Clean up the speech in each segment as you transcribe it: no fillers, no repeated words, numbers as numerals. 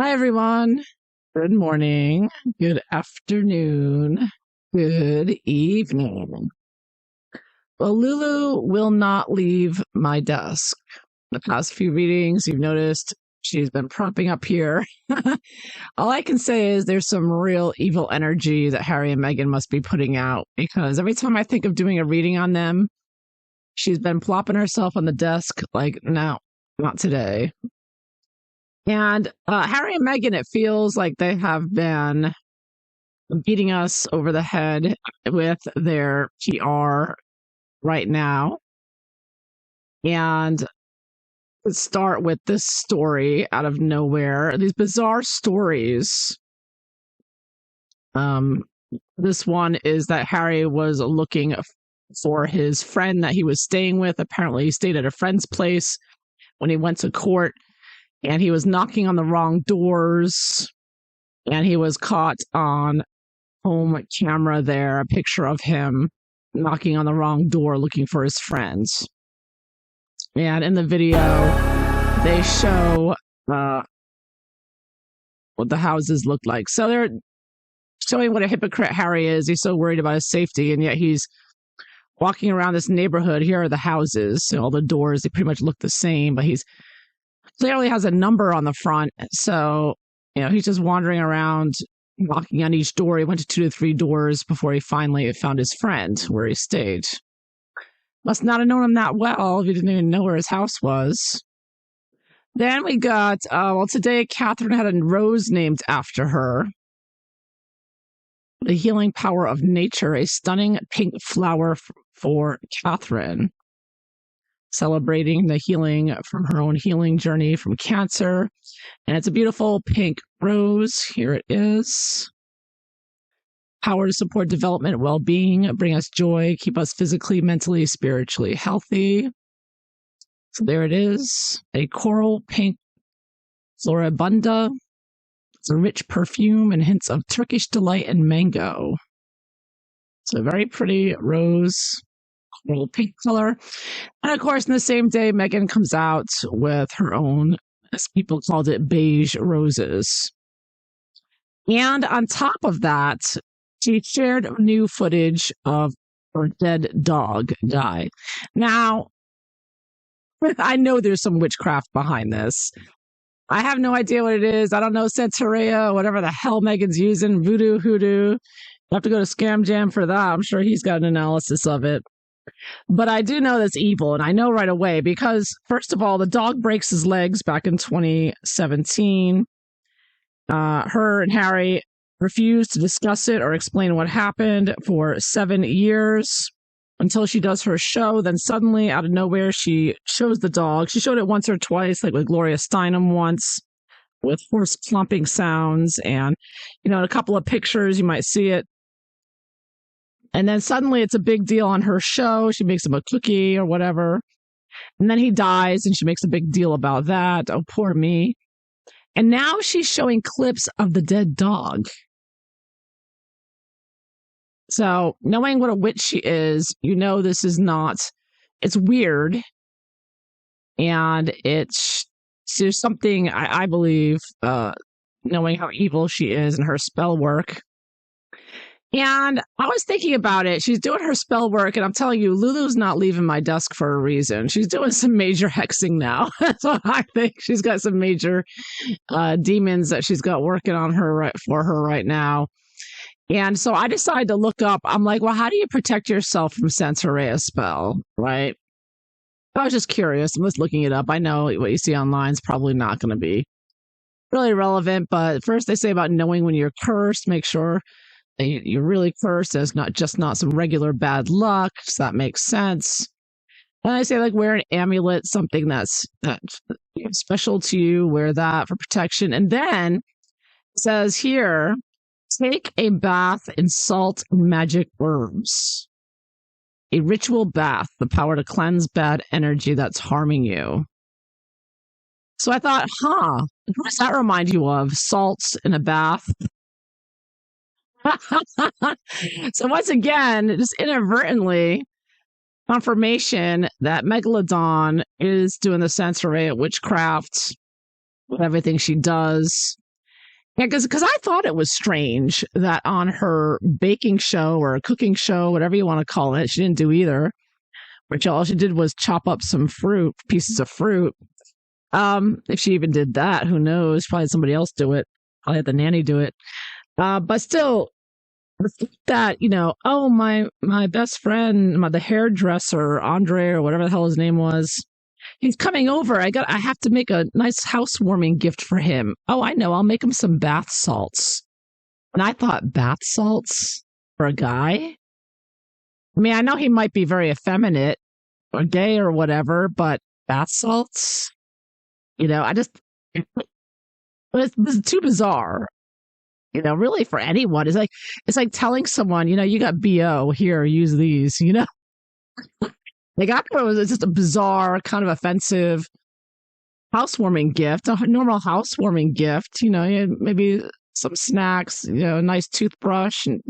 Hi, everyone. Good morning, good afternoon, good evening. Well, Lulu will not leave my desk. The past few readings, you've noticed she's been propping up here. All I can say is there's some real evil energy that Harry and Meghan must be putting out, because every time I think of doing a reading on them, she's been plopping herself on the desk like, no, not today. And Harry and Meghan, it feels like they have been beating us over the head with their PR right now. And let's start with this story out of nowhere. These bizarre stories. This one is that Harry was looking for his friend that he was staying with. Apparently, he stayed at a friend's place when he went to court, and he was knocking on the wrong doors, and he was caught on home camera there, a picture of him knocking on the wrong door looking for his friends. And in the video, they show what the houses look like. So they're showing what a hypocrite Harry is. He's so worried about his safety, and yet he's walking around this neighborhood. Here are the houses, all the doors, they pretty much look the same, but he's clearly has a number on the front. So, he's just wandering around, knocking on each door. He went to 2 to 3 doors before he finally found his friend where he stayed. Must not have known him that well if he didn't even know where his house was. Then we got, today Catherine had a rose named after her. The healing power of nature, a stunning pink flower for Catherine. Celebrating the healing from her own healing journey from cancer. And it's a beautiful pink rose. Here it is. Power to support development, well-being, bring us joy, keep us physically, mentally, spiritually healthy. So there it is. A coral pink floribunda. It's a rich perfume and hints of Turkish delight and mango. It's a very pretty rose, coral pink color. And of course, in the same day, Meghan comes out with her own, as people called it, beige roses. And on top of that, she shared new footage of her dead dog, Guy. Now, I know there's some witchcraft behind this. I have no idea what it is. I don't know, Santeria, whatever the hell Meghan's using, voodoo, hoodoo. You have to go to Scam Jam for that. I'm sure he's got an analysis of it. But I do know that's evil, and I know right away because, first of all, the dog breaks his legs back in 2017. Her and Harry refused to discuss it or explain what happened for 7 years until she does her show. Then suddenly, out of nowhere, she shows the dog. She showed it once or twice, like with Gloria Steinem once, with horse clomping sounds. And, in a couple of pictures, you might see it. And then suddenly it's a big deal on her show. She makes him a cookie or whatever. And then he dies and she makes a big deal about that. Oh, poor me. And now she's showing clips of the dead dog. So knowing what a witch she is, this is not, it's weird. And there's something, I believe, knowing how evil she is and her spell work. And I was thinking about it. She's doing her spell work, and I'm telling you, Lulu's not leaving my desk for a reason. She's doing some major hexing now. That's what I think. She's got some major demons that she's got working on her for her right now. And so I decided to look up. I'm like, well, how do you protect yourself from Santeria spell, right? I was just curious. I'm just looking it up. I know what you see online is probably not going to be really relevant, but first they say about knowing when you're cursed, make sure you're really cursed. There's not some regular bad luck. So that makes sense. And I say, like, wear an amulet, something that's special to you. Wear that for protection. And then it says here, take a bath in salt and magic herbs. A ritual bath, the power to cleanse bad energy that's harming you. So I thought, what does that remind you of? Salts in a bath? So once again, just inadvertently, confirmation that Megalodon is doing the Santeria witchcraft with everything she does. Yeah, because I thought it was strange that on her baking show or cooking show, whatever you want to call it, she didn't do either. Which all she did was chop up some pieces of fruit. If she even did that, who knows? Probably had somebody else do it. Probably had the nanny do it. But still, that oh my best friend, the hairdresser Andre or whatever the hell his name was, he's coming over. I have to make a nice housewarming gift for him. Oh, I know. I'll make him some bath salts. And I thought, bath salts for a guy? I mean, I know he might be very effeminate or gay or whatever, but bath salts? I just, it's too bizarre. Really for anyone. It's like telling someone, you got BO, here, use these, Like I thought it was just a bizarre, kind of offensive housewarming gift, a normal housewarming gift, maybe some snacks, a nice toothbrush, and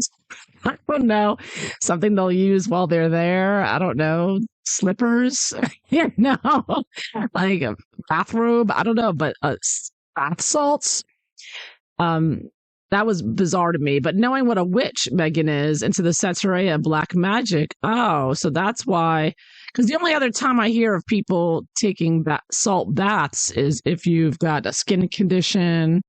I don't know, something they'll use while they're there. I don't know, slippers, like a bathrobe. I don't know, but bath salts. That was bizarre to me. But knowing what a witch Meghan is into the Saturday of black magic, so that's why. Because the only other time I hear of people taking salt baths is if you've got a skin condition.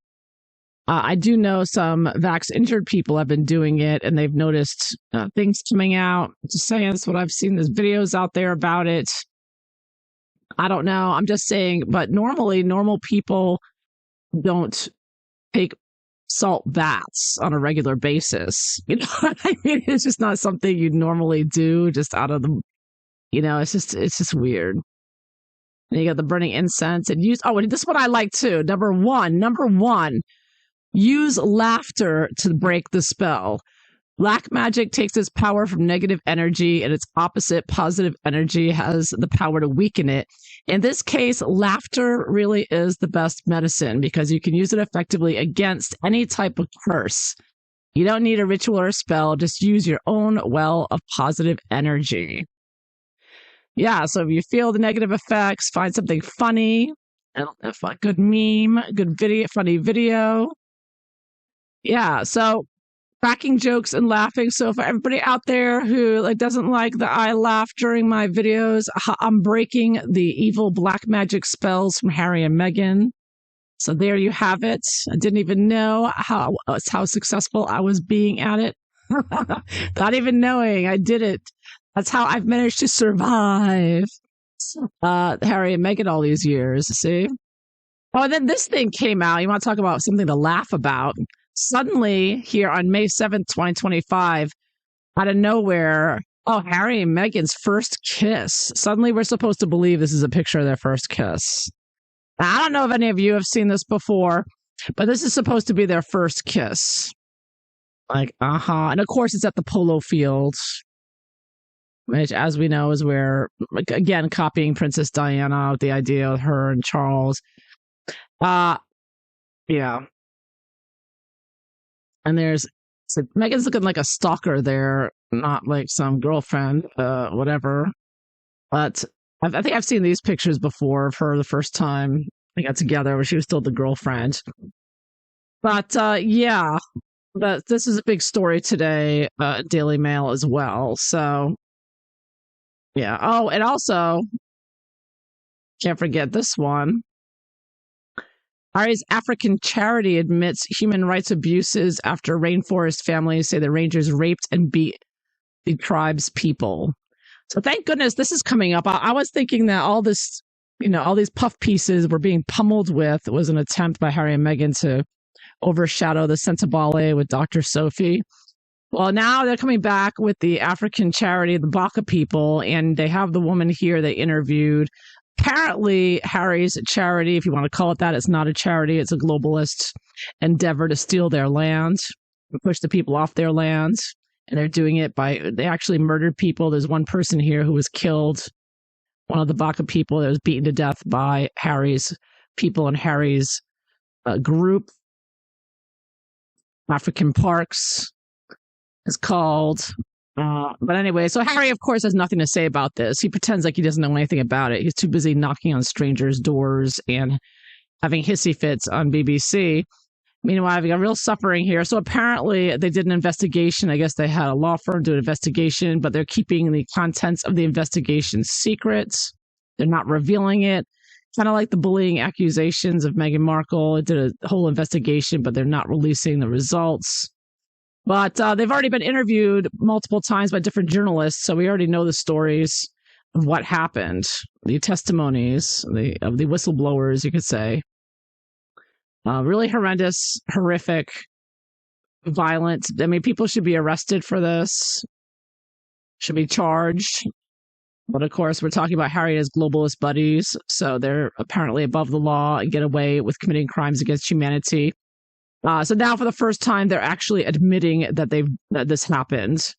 I do know some vax-injured people have been doing it, and they've noticed things coming out. Just saying, that's what I've seen. There's videos out there about it. I don't know. I'm just saying, but normally, normal people don't take salt baths on a regular basis. I mean? It's just not something you'd normally do just out of the, it's just weird. And you got the burning incense and and this is what I like too. Number one, use laughter to break the spell. Black magic takes its power from negative energy, and its opposite, positive energy, has the power to weaken it. In this case, laughter really is the best medicine because you can use it effectively against any type of curse. You don't need a ritual or a spell. Just use your own well of positive energy. Yeah, so if you feel the negative effects, find something funny, a good meme, good video, funny video. Yeah, so cracking jokes and laughing. So for everybody out there who doesn't like that I laugh during my videos, I'm breaking the evil black magic spells from Harry and Meghan. So there you have it. I didn't even know how successful I was being at it. Not even knowing I did it. That's how I've managed to survive Harry and Meghan all these years. See? Oh, and then this thing came out. You want to talk about something to laugh about? Suddenly, here on May 7th, 2025, out of nowhere, Harry and Meghan's first kiss. Suddenly, we're supposed to believe this is a picture of their first kiss. Now, I don't know if any of you have seen this before, but this is supposed to be their first kiss. And of course, it's at the polo field, which, as we know, is where, again, copying Princess Diana, the idea of her and Charles. Yeah. And Meghan's looking like a stalker there, not like some girlfriend, whatever. But I think I've seen these pictures before of her the first time they got together, where she was still the girlfriend. But yeah, but this is a big story today, Daily Mail as well. So yeah. Oh, and also, can't forget this one. Harry's African charity admits human rights abuses after rainforest families say the rangers raped and beat the tribe's people. So thank goodness this is coming up. I was thinking that all this, all these puff pieces we're being pummeled with was an attempt by Harry and Meghan to overshadow the Sentabale with Dr. Sophie. Well, now they're coming back with the African charity, the Baka people, and they have the woman here they interviewed. Apparently, Harry's charity, if you want to call it that, it's not a charity. It's a globalist endeavor to steal their land, push the people off their land. And they're doing it they actually murdered people. There's one person here who was killed. One of the Baka people that was beaten to death by Harry's people and Harry's group. African Parks is called. But anyway, so Harry, of course, has nothing to say about this. He pretends like he doesn't know anything about it. He's too busy knocking on strangers' doors and having hissy fits on BBC. Meanwhile, we got real suffering here. So apparently they did an investigation. I guess they had a law firm do an investigation, but they're keeping the contents of the investigation secret. They're not revealing it. Kind of like the bullying accusations of Meghan Markle. It did a whole investigation, but they're not releasing the results. But they've already been interviewed multiple times by different journalists, so we already know the stories of what happened, the testimonies of the whistleblowers, you could say. Really horrendous, horrific, violent. I mean, people should be arrested for this, should be charged. But of course, we're talking about Harry and his globalist buddies, so they're apparently above the law and get away with committing crimes against humanity. So now, for the first time, they're actually admitting that this happened.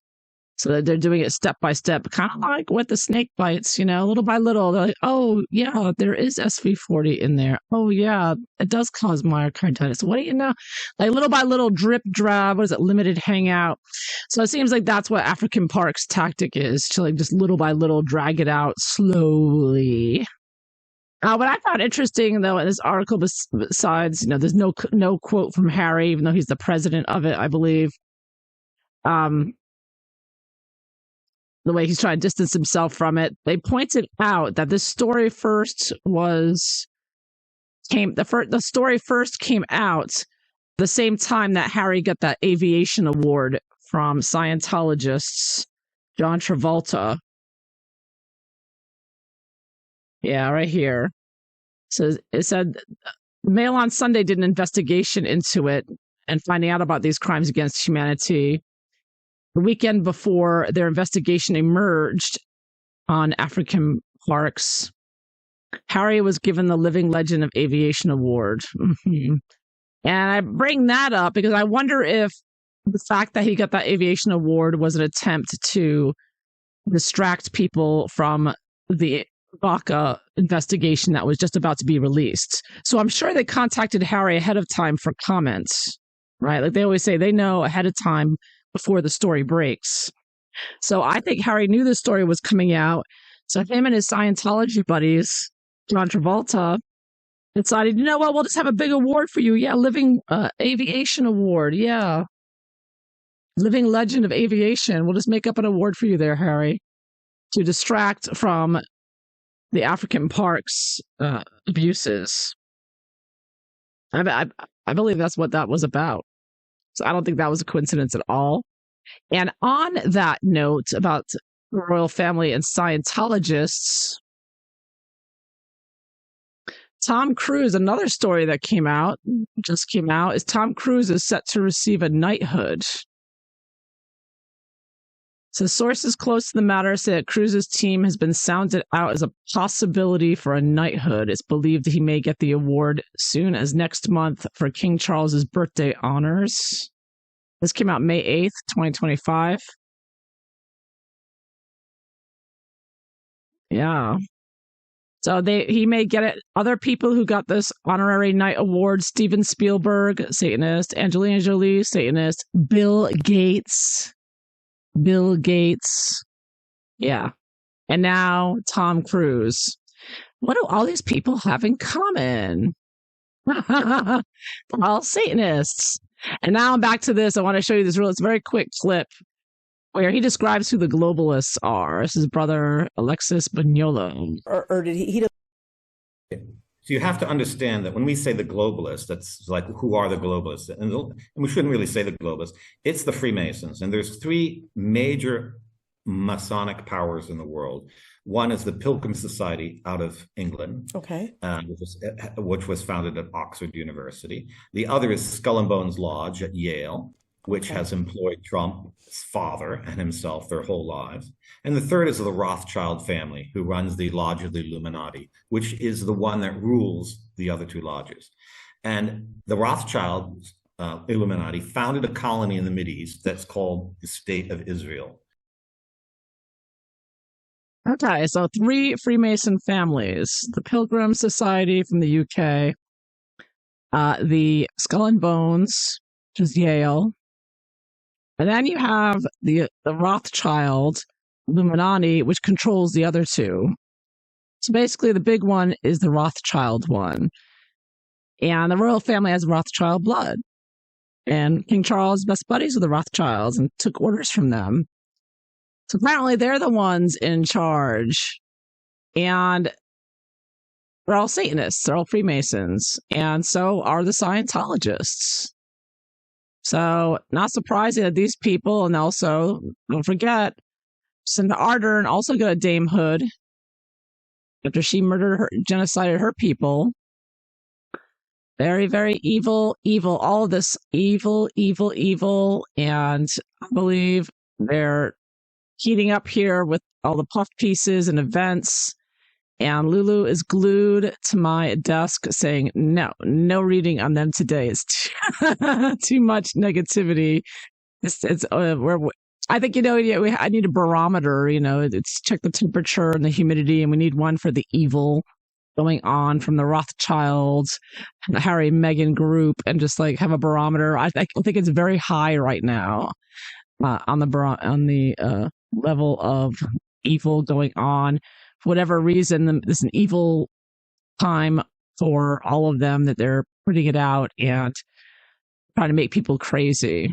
So that they're doing it step by step, kind of like with the snake bites, little by little. They're like, oh, yeah, there is SV40 in there. Oh, yeah, it does cause myocarditis. What do you know? Like little by little, drip, drab, what is it, limited hangout. So it seems like that's what African Park's tactic is, to like just little by little drag it out slowly. What I found interesting, though, in this article, besides, there's no quote from Harry, even though he's the president of it, I believe. The way he's trying to distance himself from it. They pointed out that this story the story first came out the same time that Harry got that aviation award from Scientologists, John Travolta. Yeah, right here. So it said Mail on Sunday did an investigation into it and finding out about these crimes against humanity. The weekend before their investigation emerged on African Parks, Harry was given the Living Legend of Aviation Award. Mm-hmm. And I bring that up because I wonder if the fact that he got that aviation award was an attempt to distract people from the Vaca investigation that was just about to be released. So I'm sure they contacted Harry ahead of time for comments, right? Like they always say, they know ahead of time before the story breaks. So I think Harry knew the story was coming out. So him and his Scientology buddies, John Travolta, decided, we'll just have a big award for you. Yeah, Living Aviation Award. Yeah. Living Legend of Aviation. We'll just make up an award for you there, Harry, to distract from the African Parks abuses. I believe that's what that was about. So I don't think that was a coincidence at all. And on that note about the royal family and Scientologists, Tom Cruise, another story that just came out, is Tom Cruise is set to receive a knighthood. So sources close to the matter say that Cruise's team has been sounded out as a possibility for a knighthood. It's believed he may get the award soon as next month for King Charles's birthday honors. This came out May 8th, 2025. Yeah. So he may get it. Other people who got this honorary knight award: Steven Spielberg, Satanist; Angelina Jolie, Satanist; Bill Gates. Yeah. And now Tom Cruise. What do all these people have in common? They're all Satanists. And now I'm back to this. I want to show you it's a very quick clip where he describes who the globalists are. This is Brother Alexis Bagnolo. Or did he So you have to understand that when we say the globalists, that's like, who are the globalists? And we shouldn't really say the globalists. It's the Freemasons. And there's three major Masonic powers in the world. One is the Pilgrim Society out of England, Okay. which was founded at Oxford University. The other is Skull and Bones Lodge at Yale, which has employed Trump's father and himself their whole lives. And the third is the Rothschild family, who runs the Lodge of the Illuminati, which is the one that rules the other two lodges. And the Rothschild Illuminati founded a colony in the Mideast that's called the State of Israel. Okay, so three Freemason families: the Pilgrim Society from the UK, the Skull and Bones, which is Yale, and then you have the Rothschild Illuminati, which controls the other two. So basically, the big one is the Rothschild one, and the royal family has Rothschild blood. And King Charles best buddies with the Rothschilds and took orders from them. So apparently they're the ones in charge. And they're all Satanists, they're all Freemasons. And so are the Scientologists. So not surprising that these people, and also, don't forget, Cinda Ardern also got a damehood after she genocided her people. Very, very evil. All of this evil. And I believe they're heating up here with all the puff pieces and events. And Lulu is glued to my desk saying, no reading on them today. It's too much negativity. I think, I need a barometer, it's check the temperature and the humidity, and we need one for the evil going on from the Rothschilds, the Harry Meghan group, and just like have a barometer. I think it's very high right now on the level of evil going on. For whatever reason, this is an evil time for all of them that they're putting it out and trying to make people crazy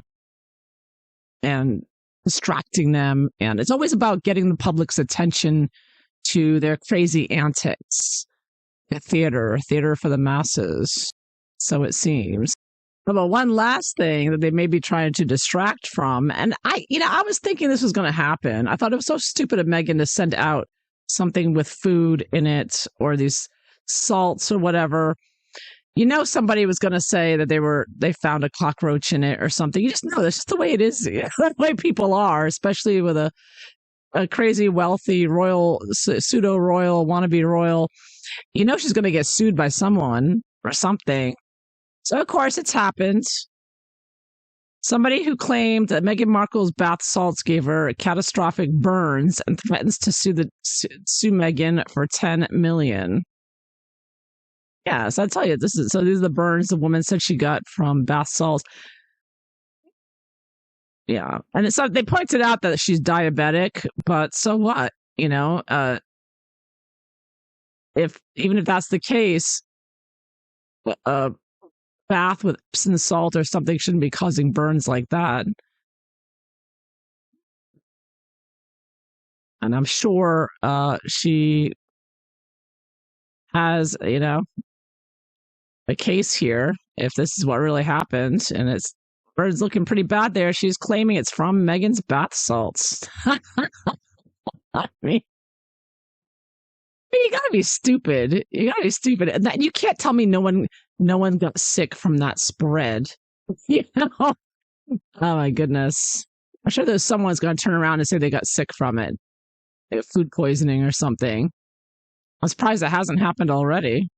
and distracting them. And it's always about getting the public's attention to their crazy antics. Theater for the masses, so it seems. But one last thing that they may be trying to distract from, and I was thinking this was going to happen. I thought it was so stupid of Meghan to send out something with food in it or these salts or whatever. Somebody was going to say that they found a cockroach in it or something. You just know that's just the way it is. The way people are, especially with a crazy wealthy royal, pseudo royal, wannabe royal. She's going to get sued by someone or something. So, of course, it's happened. Somebody who claimed that Meghan Markle's bath salts gave her catastrophic burns and threatens to sue Meghan for $10 million. Yes, I tell you, these are the burns the woman said she got from bath salts. Yeah, and they pointed out that she's diabetic, but so what? Even if that's the case, a bath with Epsom salt or something shouldn't be causing burns like that. And I'm sure she has, a case here. If this is what really happened, and it's burns looking pretty bad there, she's claiming it's from Meghan's bath salts. I mean, you gotta be stupid. And you can't tell me no one got sick from that spread. Oh my goodness. I'm sure there's someone's going to turn around and say they got sick from it. They got food poisoning or something. I'm surprised it hasn't happened already.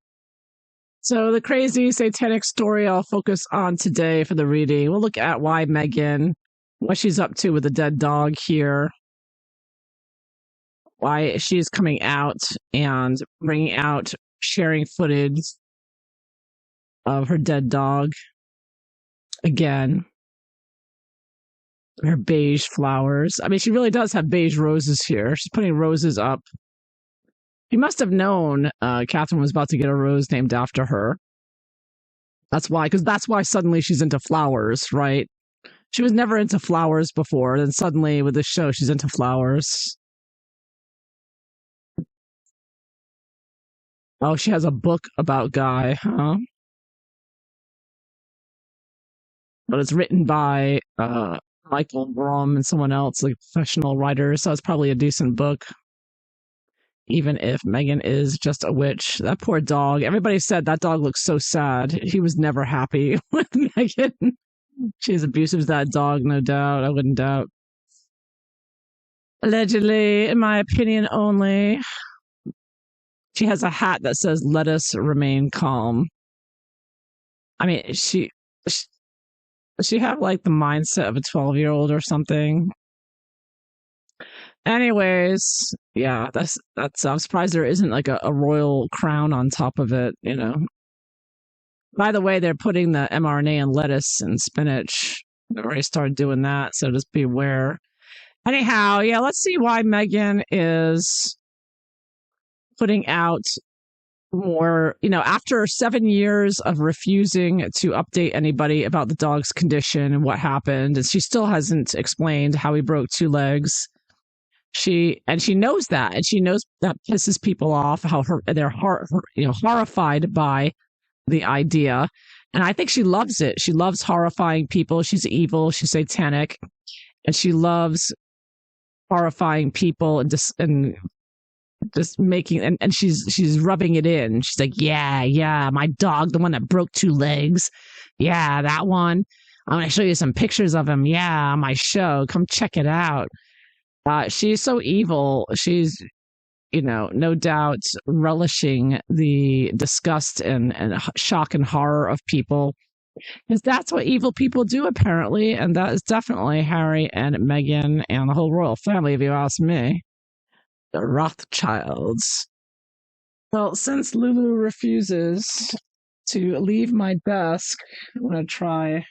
So the crazy satanic story I'll focus on today for the reading. We'll look at why Meghan, what she's up to with the dead dog here. Why she's coming out and bringing out, sharing footage of her dead dog again. Her beige flowers. I mean, she really does have beige roses here. She's putting roses up. You must have known Catherine was about to get a rose named after her. That's why suddenly she's into flowers, right? She was never into flowers before. Then suddenly with this show, she's into flowers. Oh, she has a book about Guy, huh? But it's written by Michael Brom and someone else, like professional writer, so it's probably a decent book. Even if Meghan is just a witch. That poor dog. Everybody said that dog looks so sad. He was never happy with Meghan. She's abusive to that dog, no doubt. I wouldn't doubt. Allegedly, in my opinion only. She has a hat that says, "Let us remain calm." I mean, she have like the mindset of a 12-year-old or something. Anyways, yeah, that's I'm surprised there isn't like a royal crown on top of it, By the way, they're putting the mRNA in lettuce and spinach. They've already started doing that, so just be aware. Anyhow, yeah, let's see why Meghan is putting out more, after 7 years of refusing to update anybody about the dog's condition and what happened, and she still hasn't explained how he broke 2 legs. She knows that, and she knows that pisses people off, how they're horrified by the idea. And I think she loves it. She loves horrifying people. She's evil. She's satanic, and she loves horrifying people and just making, and she's rubbing it in. She's like, yeah, my dog, the one that broke 2 legs. Yeah, that one. I'm going to show you some pictures of him. Yeah, on my show. Come check it out. She's so evil. She's, no doubt relishing the disgust and shock and horror of people. Because that's what evil people do, apparently. And that is definitely Harry and Meghan and the whole royal family, if you ask me. The Rothschilds. Well, since Lulu refuses to leave my desk, I'm going to try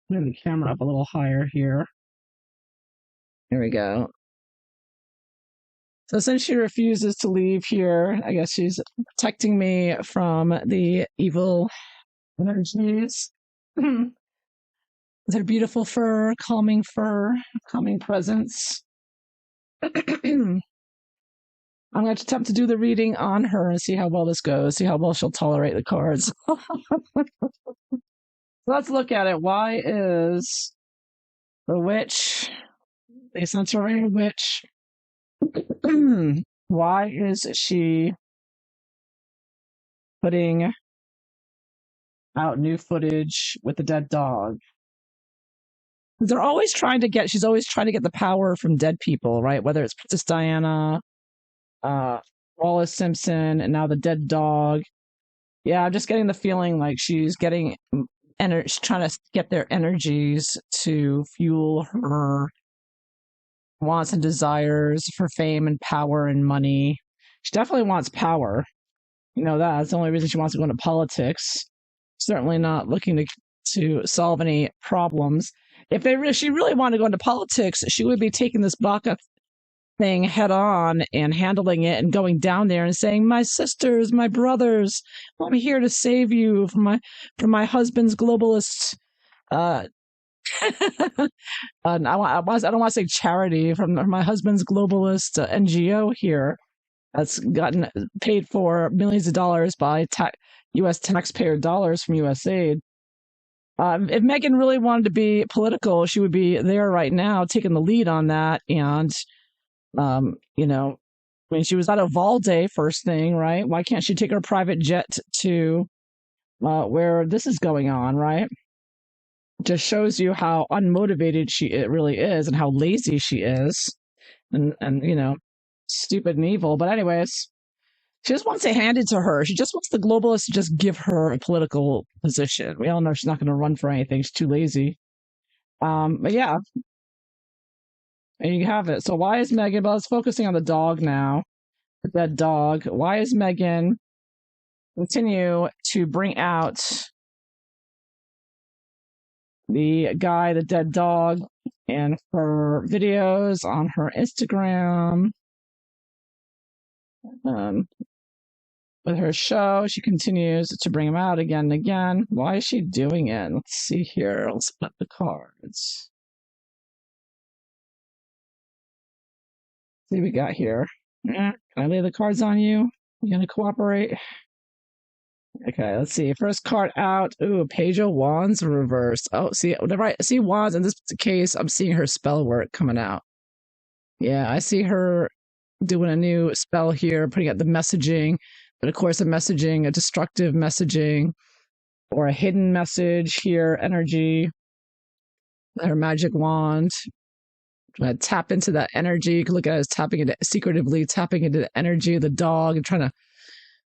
putting the camera up a little higher here. Here we go. So since she refuses to leave here, I guess she's protecting me from the evil energies. Their beautiful fur, calming presence. I'm going to attempt to do the reading on her and see how well this goes, see how well she'll tolerate the cards. Let's look at it. Why is the witch, the Centaurian witch, why is she putting out new footage with the dead dog? They're always trying to get, she's always trying to get the power from dead people, right? Whether it's Princess Diana, Wallace Simpson, and now the dead dog. Yeah, I'm just getting the feeling like she's getting she's trying to get their energies to fuel her wants and desires for fame and power and money. She definitely wants power. That's the only reason she wants to go into politics. Certainly not looking to solve any problems. If she really wanted to go into politics, she would be taking this BACA thing head on and handling it and going down there and saying, "My sisters, my brothers, I'm here to save you from my husband's globalist." I don't want to say charity, from my husband's globalist NGO here that's gotten paid for millions of dollars by U.S. taxpayer dollars from USAID. If Meghan really wanted to be political, she would be there right now taking the lead on that. And, she was at Uvalde first thing, right? Why can't she take her private jet to where this is going on, right? Just shows you how unmotivated it really is and how lazy she is and stupid and evil. But anyways, she just wants it handed to her. She just wants the globalists to just give her a political position. We all know she's not going to run for anything. She's too lazy. But yeah, and you have it. So why is Meghan, well, it's focusing on the dog now, the dead dog. Why is Meghan continue to bring out the dead dog, and her videos on her Instagram? With her show, she continues to bring them out again and again. Why is she doing it? Let's see here. Let's split the cards. See what we got here. Can I lay the cards on you? You gonna cooperate? Okay, let's see. First card out. Ooh, Page of Wands reversed. Oh, see, whenever I see Wands in this case, I'm seeing her spell work coming out. Yeah, I see her doing a new spell here, putting out the messaging. But of course, a destructive messaging, or a hidden message here, energy. Her magic wand. Tap into that energy. You can look at it as secretively tapping into the energy of the dog and trying to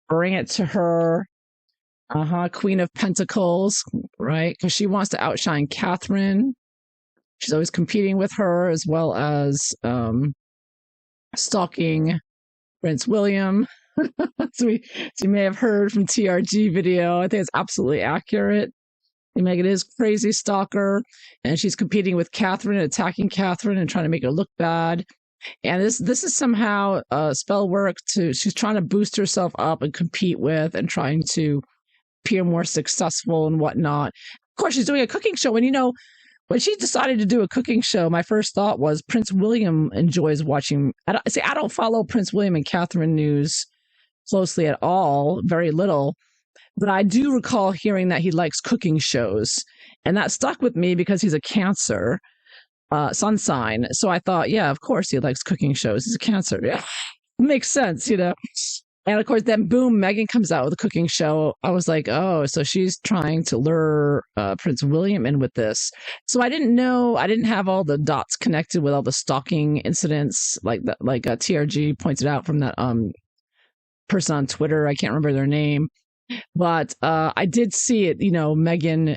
bring it to her. Queen of Pentacles, right? Because she wants to outshine Catherine. She's always competing with her, as well as stalking Prince William. So you may have heard from TRG video. I think it's absolutely accurate. Meghan is crazy stalker, and she's competing with Catherine, attacking Catherine and trying to make her look bad. And this is somehow spell work she's trying to boost herself up and compete with and trying to appear more successful and whatnot. Of course, she's doing a cooking show. And, when she decided to do a cooking show, my first thought was Prince William enjoys watching. I don't follow Prince William and Catherine news closely at all, very little. But I do recall hearing that he likes cooking shows. And that stuck with me because he's a Cancer sun sign. So I thought, yeah, of course he likes cooking shows. He's a Cancer. Yeah, makes sense. And of course, then boom, Meghan comes out with a cooking show. I was like, oh, so she's trying to lure Prince William in with this. So I didn't know, I didn't have all the dots connected with all the stalking incidents like that, like TRG pointed out from that person on Twitter. I can't remember their name, but I did see it. Meghan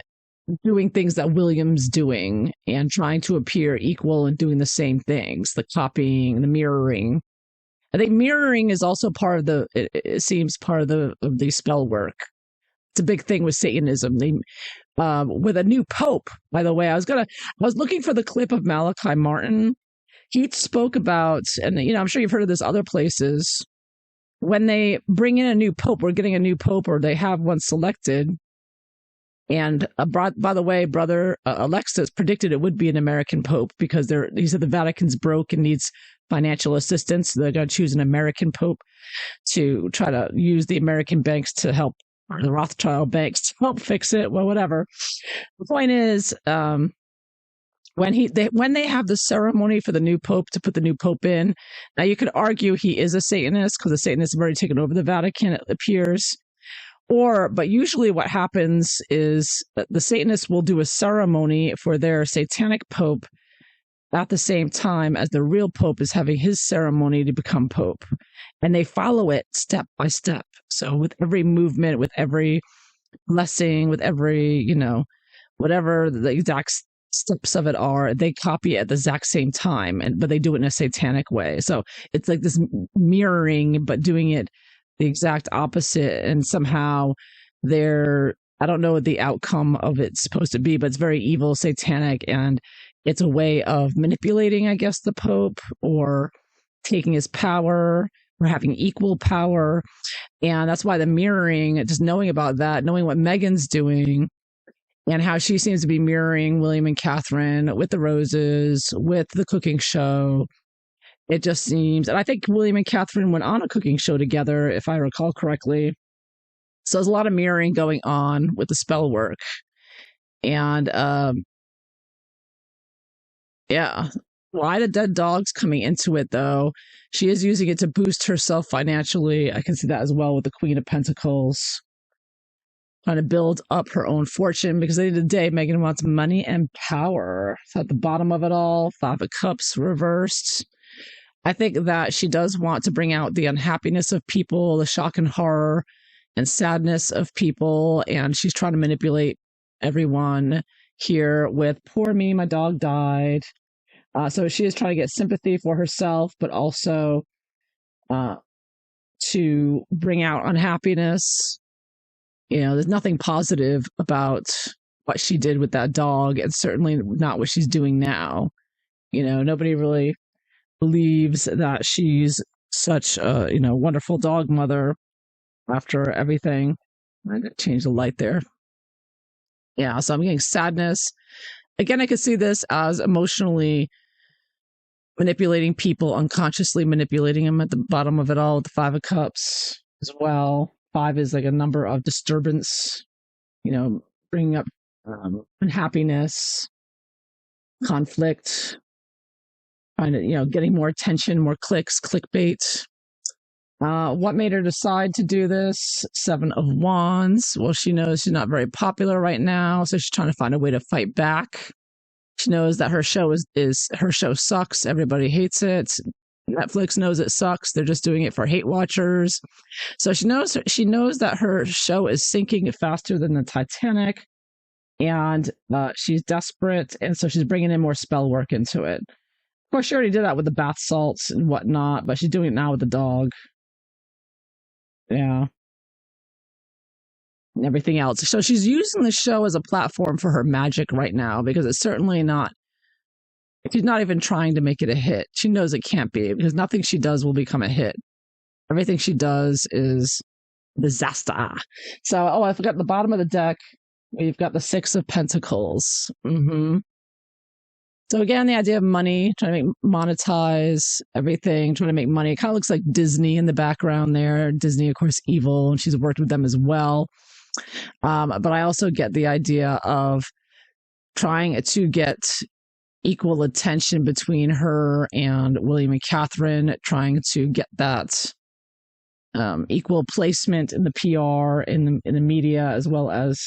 doing things that William's doing and trying to appear equal and doing the same things, the copying, the mirroring. I think mirroring is also part of it seems part of the spell work. It's a big thing with Satanism. With a new pope, by the way, I was looking for the clip of Malachi Martin. He spoke about, and I'm sure you've heard of this other places, when they bring in a new pope, we're getting a new pope or they have one selected. And by the way, brother Alexis predicted it would be an American pope because he said the Vatican's broke and needs financial assistance. They're going to choose an American pope to try to use the American banks to help, or the Rothschild banks to help fix it. Well, whatever. The point is, when they have the ceremony for the new pope to put the new pope in, now you could argue he is a Satanist because the Satanists have already taken over the Vatican, it appears. But usually what happens is that the Satanists will do a ceremony for their satanic pope at the same time as the real pope is having his ceremony to become pope. And they follow it step by step. So with every movement, with every blessing, with every, whatever the exact steps of it are, they copy it at the exact same time, but they do it in a satanic way. So it's like this mirroring, but doing it the exact opposite, and somehow I don't know what the outcome of it's supposed to be, but it's very evil, satanic, and it's a way of manipulating, I guess, the Pope, or taking his power, or having equal power. And that's why the mirroring, just knowing about that, knowing what Meghan's doing, and how she seems to be mirroring William and Catherine with the roses, with the cooking show. It just seems, and I think William and Catherine went on a cooking show together, if I recall correctly. So there's a lot of mirroring going on with the spell work. And yeah, why the dead dog's coming into it, though? She is using it to boost herself financially. I can see that as well with the Queen of Pentacles. Trying to build up her own fortune, because at the end of the day, Meghan wants money and power. It's at the bottom of it all. Five of Cups reversed. I think that she does want to bring out the unhappiness of people, the shock and horror and sadness of people. And she's trying to manipulate everyone here with, poor me, my dog died. So she is trying to get sympathy for herself, but also to bring out unhappiness. There's nothing positive about what she did with that dog, and certainly not what she's doing now. Nobody really believes that she's such a wonderful dog mother after everything. I gotta change the light there. Yeah, so I'm getting sadness. Again, I could see this as emotionally manipulating people, unconsciously manipulating them at the bottom of it all with the Five of Cups as well. 5 is like a number of disturbance, bringing up unhappiness, conflict, trying to, getting more attention, more clicks, clickbait. What made her decide to do this? 7 of Wands. Well, she knows she's not very popular right now, so she's trying to find a way to fight back. She knows that her show her show sucks. Everybody hates it. Netflix knows it sucks. They're just doing it for hate watchers. So she knows that her show is sinking faster than the Titanic, and she's desperate, and so she's bringing in more spell work into it. Of course, she already did that with the bath salts and whatnot, but she's doing it now with the dog. Yeah. And everything else. So she's using the show as a platform for her magic right now, because it's certainly not She's not even trying to make it a hit. She knows it can't be because nothing she does will become a hit. Everything she does is disaster. So, I forgot the bottom of the deck. We've got the Six of Pentacles. So again, the idea of money, trying to monetize everything, trying to make money. It kind of looks like Disney in the background there. Disney, of course, evil, and she's worked with them as well. But I also get the idea of trying to get equal attention between her and William and Catherine, trying to get that equal placement in the PR, in the media, as well as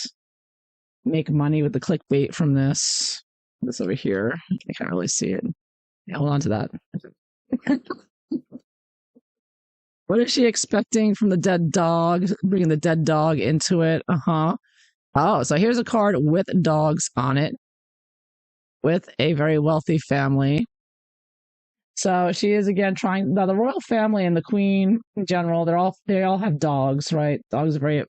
make money with the clickbait from this. This over here. I can't really see it. Yeah, hold on to that. What is she expecting from the dead dog? Bringing the dead dog into it. Oh, so here's a card with dogs on it, with a very wealthy family. So she is again trying. Now the royal family and the queen in general, they all have dogs, right? Dogs are a very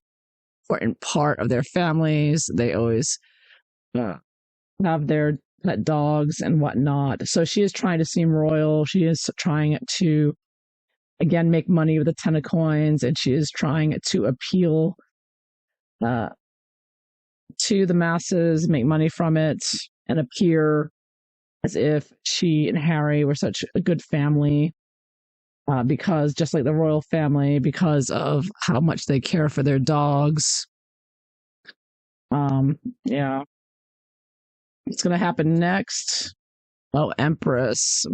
important part of their families. They always have their pet dogs and whatnot. So she is trying to seem royal. She is trying to, again, make money with the 10 of coins, and she is trying to appeal to the masses, make money from it, and appear as if she and Harry were such a good family. Because just like the royal family, because of how much they care for their dogs. Yeah. What's going to happen next? Oh, Empress.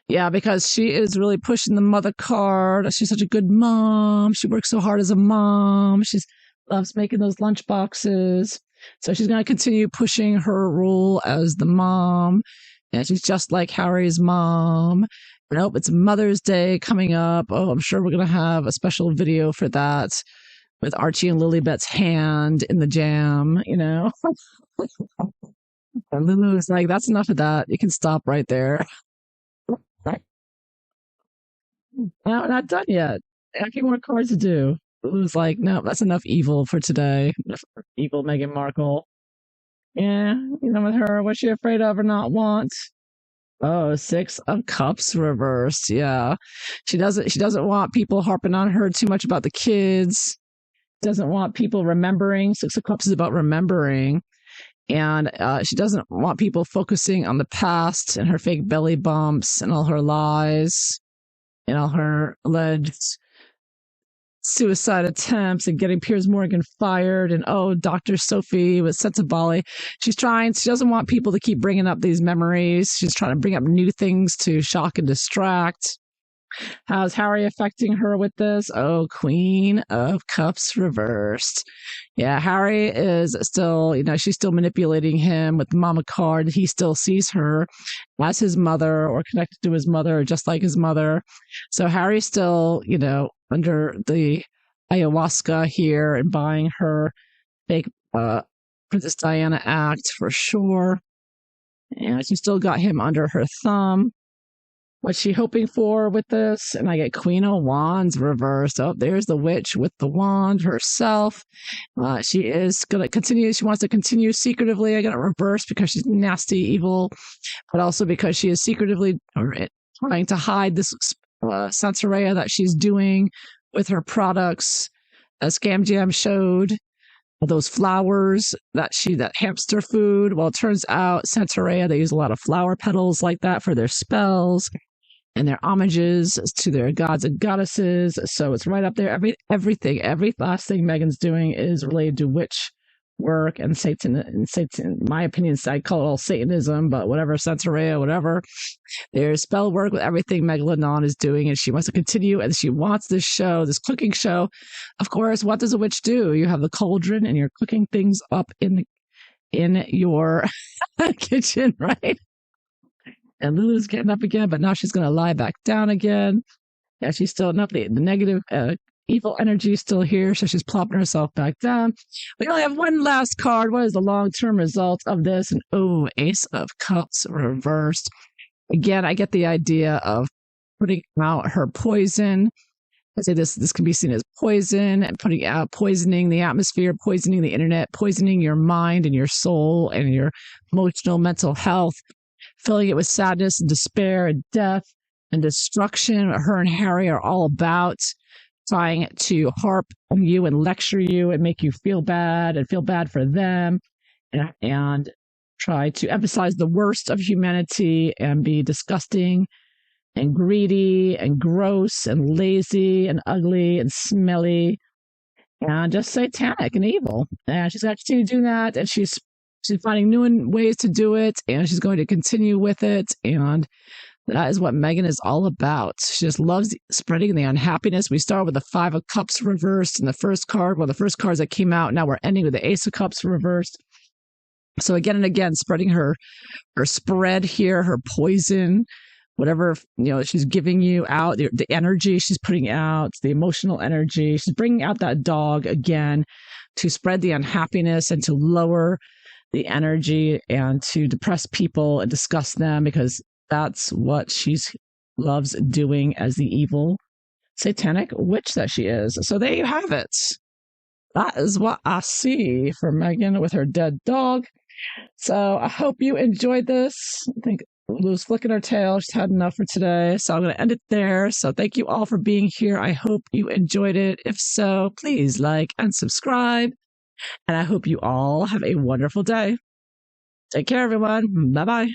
Yeah, because she is really pushing the mother card. She's such a good mom. She works so hard as a mom. She loves making those lunch boxes. So she's going to continue pushing her role as the mom. And she's just like Harry's mom. Nope, it's Mother's Day coming up. Oh, I'm sure we're going to have a special video for that with Archie and Lilibet's hand in the jam, you know? And Lulu is like, that's enough of that. You can stop right there. No, we're not done yet. I have a few more cards to do. Lulu's like, no, that's enough evil for today. Evil Meghan Markle. Yeah, with her, what's she afraid of or not want? Oh, Six of Cups reversed. Yeah. She doesn't want people harping on her too much about the kids. Doesn't want people remembering. Six of Cups is about remembering. And she doesn't want people focusing on the past and her fake belly bumps and all her lies and all her alleged suicide attempts and getting Piers Morgan fired and Dr. Sophie with Sensibility. She doesn't want people to keep bringing up these memories. She's trying to bring up new things to shock and distract. How's Harry affecting her with this? Oh, Queen of Cups reversed. Yeah, Harry is still, she's still manipulating him with the mama card. He still sees her as his mother or connected to his mother, just like his mother. So Harry's still, under the ayahuasca here and buying her fake Princess Diana act for sure. And she still got him under her thumb. What's she hoping for with this? And I get Queen of Wands reversed. Oh, there's the witch with the wand herself. She is going to continue. She wants to continue secretively. I got it reversed because she's nasty, evil, but also because she is secretively trying to hide this Santeria that she's doing with her products. As Scam Jam showed, those flowers that hamster food. Well, it turns out Santeria, they use a lot of flower petals like that for their spells and their homages to their gods and goddesses. So it's right up there. Everything, every last thing Meghan's doing is related to witch work and Satan. And Satan, in my opinion, I call it all Satanism, but whatever, Santeria, whatever. There's spell work with everything Megalodon is doing, and she wants to continue, and she wants this show, this cooking show. Of course, what does a witch do? You have the cauldron, and you're cooking things up in your kitchen, right? And Lulu's getting up again, but now she's going to lie back down again. Yeah, she's still not the negative evil energy is still here, so she's plopping herself back down. We only have one last card. What is the long-term result of this? And Ace of Cups reversed. Again, I get the idea of putting out her poison. I say this can be seen as poison and putting out poisoning the atmosphere, poisoning the internet, poisoning your mind and your soul and your emotional mental health, filling it with sadness and despair and death and destruction. Her and Harry are all about trying to harp on you and lecture you and make you feel bad and feel bad for them, and try to emphasize the worst of humanity and be disgusting and greedy and gross and lazy and ugly and smelly and just satanic and evil. And she's going to continue doing that, and she's finding new ways to do it, and she's going to continue with it. And that is what Meghan is all about. She just loves spreading the unhappiness. We started with the Five of Cups reversed in the first card. Well, the first cards that came out. Now we're ending with the Ace of Cups reversed. So again and again, spreading her spread here, her poison, whatever, she's giving you out, the energy she's putting out, the emotional energy. She's bringing out that dog again to spread the unhappiness and to lower the energy and to depress people and disgust them, because that's what she loves doing as the evil satanic witch that she is. So there you have it. That is what I see for Meghan with her dead dog. So I hope you enjoyed this. I think Lulu's flicking her tail. She's had enough for today. So I'm going to end it there. So thank you all for being here. I hope you enjoyed it. If so, please like and subscribe. And I hope you all have a wonderful day. Take care, everyone. Bye-bye.